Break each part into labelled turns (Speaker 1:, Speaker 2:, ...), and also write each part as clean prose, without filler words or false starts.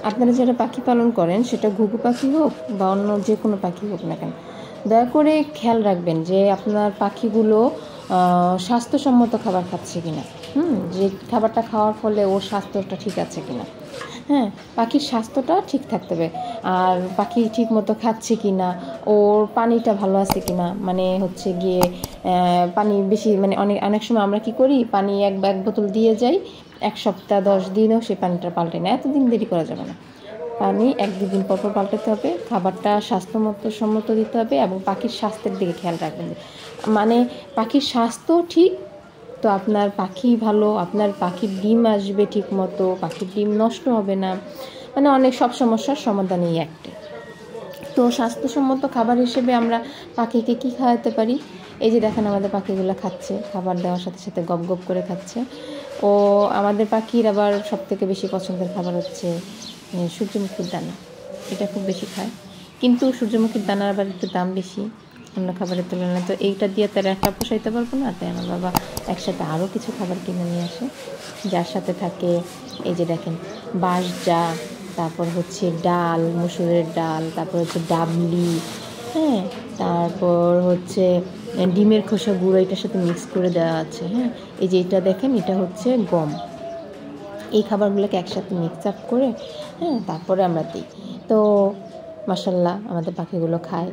Speaker 1: আপনারা যারা পাখি পালন করেন, সেটা ঘুঘু পাখি হোক বা অন্য যে কোনো পাখি হোক না কেন, দয়া করে খেয়াল রাখবেন যে আপনার পাখিগুলো স্বাস্থ্যসম্মত খাবার খাচ্ছে কিনা, যে খাবারটা খাওয়ার ফলে ওর স্বাস্থ্যটা ঠিক আছে কিনা। হ্যাঁ, পাখির স্বাস্থ্যটা ঠিক থাকতে হবে। আর পাখি ঠিক মতো খাচ্ছে কিনা, ওর পানিটা ভালো আছে কিনা, মানে হচ্ছে গিয়ে পানি বেশি, মানে অনেক সময় আমরা কি করি, পানি এক বোতল দিয়ে যাই, 1 সপ্তাহ 10 দিনও সে পানিটা পাল্টে না। এতদিন দেরি করা যাবে না, পানি 1-2 দিন পর পাল্টাতে হবে, খাবারটা স্বাস্থ্যসম্মত দিতে হবে এবং পাখির স্বাস্থ্যের দিকে খেয়াল রাখবেন। মানে পাখির স্বাস্থ্য ঠিক তো আপনার পাখি ভালো, আপনার পাখির ডিম আসবে ঠিক মতো, পাখির ডিম নষ্ট হবে না, মানে অনেক সব সমস্যার সমাধান এই একটা। তো স্বাস্থ্যসম্মত খাবার হিসেবে আমরা পাখিকে কি খাওয়াতে পারি? এই যে দেখেন আমাদের পাখিগুলো খাচ্ছে, খাবার দেওয়ার সাথে সাথে গপ গপ করে খাচ্ছে। ও আমাদের পাখির আবার সবথেকে বেশি পছন্দের খাবার হচ্ছে সূর্যমুখীর দানা, এটা খুব বেশি খায়। কিন্তু সূর্যমুখীর দানার আবার একটু দাম বেশি অন্য খাবারের তুলনায়, তো এইটা দিয়ে তারা একা পোষাইতে পারবো না, তাই আমার বাবা একসাথে আরও কিছু খাবার কিনে নিয়ে আসে, যার সাথে থাকে এই যে দেখেন বাঁশজা, তারপর হচ্ছে ডাল, মসুরের ডাল, তারপর হচ্ছে ডাবলি, হ্যাঁ, তারপর হচ্ছে ডিমের খোসা গুঁড়ো এটার সাথে মিক্স করে দেওয়া আছে। হ্যাঁ, এই যে এটা দেখেন, এটা হচ্ছে গম। এই খাবারগুলোকে একসাথে মিক্স আপ করে তারপরে আমরা দিই। তো মাশাআল্লাহ আমাদের পাখিগুলো খায়,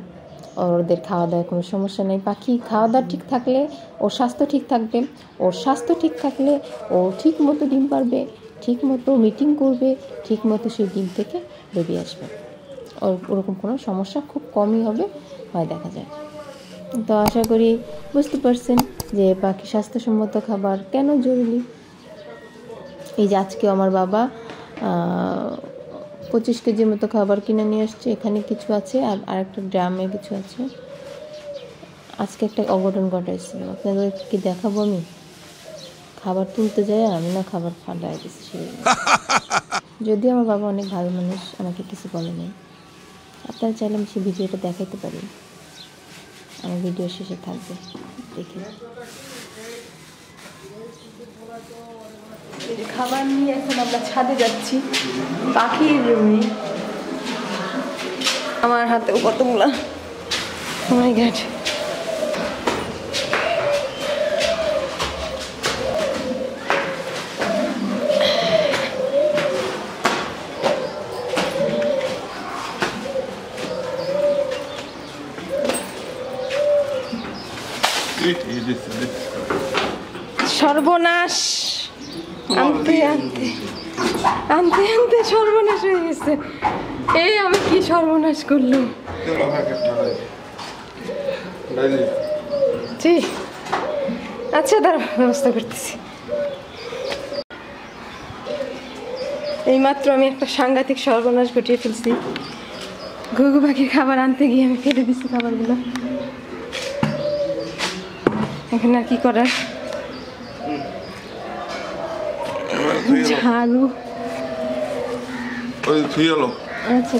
Speaker 1: ওদের খাওয়া দাওয়ায় কোনো সমস্যা নেই। পাখি খাওয়া দাওয়া ঠিক থাকলে ওর স্বাস্থ্য ঠিক থাকবে, ওর স্বাস্থ্য ঠিক থাকলে ও ঠিক মতো ডিম পারবে, ঠিক মতো মিটিং করবে, ঠিক মতো সেই ডিম থেকে বেরিয়ে আসবে। ওরকম কোনো সমস্যা খুব কমই হবে, হয় দেখা যায়। তো আশা করি বুঝতে পারছেন যে পাখি স্বাস্থ্যসম্মত খাবার কেন জরুরি। এই যে আজকে আমার বাবা 25 কেজির মতো খাবার কিনে নিয়ে আসছে, এখানে কিছু আছে আর আরেকটা ড্রামে কিছু আছে। আজকে একটা অঘটন ঘটাইছিল, আপনাদের কি দেখাবো? আমি খাবার তুলতে যাই, আমি না খাবার ফাটাই দিচ্ছি। যদিও আমার বাবা অনেক ভালো মানুষ, আমাকে কিছু বলে নেই। আপনারা চাইলে আমি সেই ভিডিওটা দেখাইতে পারি, আমার ভিডিও শেষে থাকবে, দেখি। এই যে খাবার নিয়ে এখন আমরা ছাদে যাচ্ছি, পাখির রুমে। আমার হাতেও কতগুলা, ও মাই গড। সর্বনাশ, আনতে আনতে আনতে আনতে সর্বনাশ হয়ে গেছে। এই আমি কি সর্বনাশ করলাম। জি আচ্ছা, তার ব্যবস্থা করতেছি। এইমাত্র আমি একটা সাংঘাতিক সর্বনাশ ঘটিয়ে ফেলছি। ঘুঘু পাখির খাবার আনতে গিয়ে আমি ফেলে দিচ্ছি খাবারগুলো। এখানে আর কি করার, ঝাড়ু। আচ্ছা